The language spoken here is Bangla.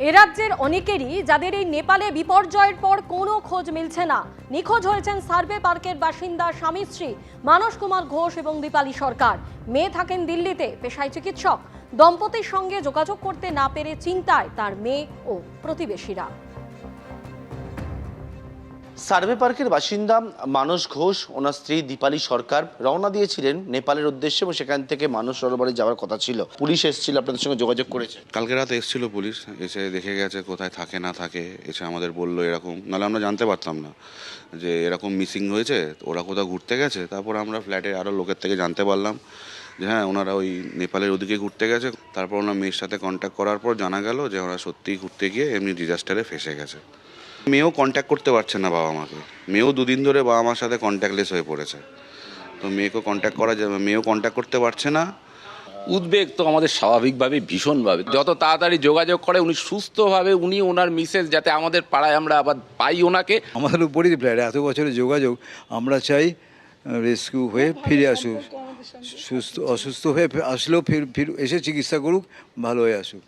এ রাজ্যের অনেকেরই যাদের এই নেপালে বিপর্যয়ের পর কোনো খোঁজ মিলছে না। নিখোঁজ হয়েছেন সার্ভে পার্কের বাসিন্দা স্বামী স্ত্রী মানস কুমার ঘোষ এবং দীপালি সরকার। মেয়ে থাকেন দিল্লিতে, পেশায় চিকিৎসক। দম্পতির সঙ্গে যোগাযোগ করতে না পেরে চিন্তায় তার মেয়ে ও প্রতিবেশীরা। সার্ভে পার্কের বাসিন্দা মানস ঘোষ ওনার স্ত্রী দীপালি সরকার রওনা দিয়েছিলেন নেপালের উদ্দেশ্যে এবং সেখান থেকে মানস সরোবরে যাওয়ার কথা ছিল। পুলিশ এসেছিল, আপনাদের সঙ্গে যোগাযোগ করেছে? কালকে রাতে এসেছিল পুলিশ, এসে দেখে গেছে কোথায় থাকে না থাকে, এসে আমাদের বললো এরকম, নাহলে আমরা জানতে পারতাম না যে এরকম মিসিং হয়েছে, ওরা কোথাও ঘুরতে গেছে। তারপর আমরা ফ্ল্যাটে আরও লোকের থেকে জানতে পারলাম যে হ্যাঁ ওনারা ওই নেপালের ওদিকে ঘুরতে গেছে। তারপর ওনার মেয়ের সাথে কন্ট্যাক্ট করার পর জানা গেল যে ওরা সত্যিই ঘুরতে গিয়ে এমনি ডিজাস্টারে ফেসে গেছে। মেয়েও কন্ট্যাক্ট করতে পারছে না বাবা মাকে, মেয়েও দুদিন ধরে বাবা মার সাথে কন্ট্যাক্টলেস হয়ে পড়েছে। তো মেয়েকেও কন্ট্যাক্ট করা যাবে, মেয়েও কন্ট্যাক্ট করতে পারছে না। উদ্বেগ তো আমাদের স্বাভাবিকভাবে ভীষণভাবে, যত তাড়াতাড়ি যোগাযোগ করে উনি সুস্থভাবে, উনি ওনার মিসেস যাতে আমাদের পাড়ায় আমরা আবার পাই ওনাকে। আমাদের উপরই ফ্ল্যাট, এত বছরের যোগাযোগ, আমরা চাই রেস্কিউ হয়ে ফিরে আসুক, অসুস্থ হয়ে আসলেও ফির এসে চিকিৎসা করুক, ভালো হয়ে আসুক।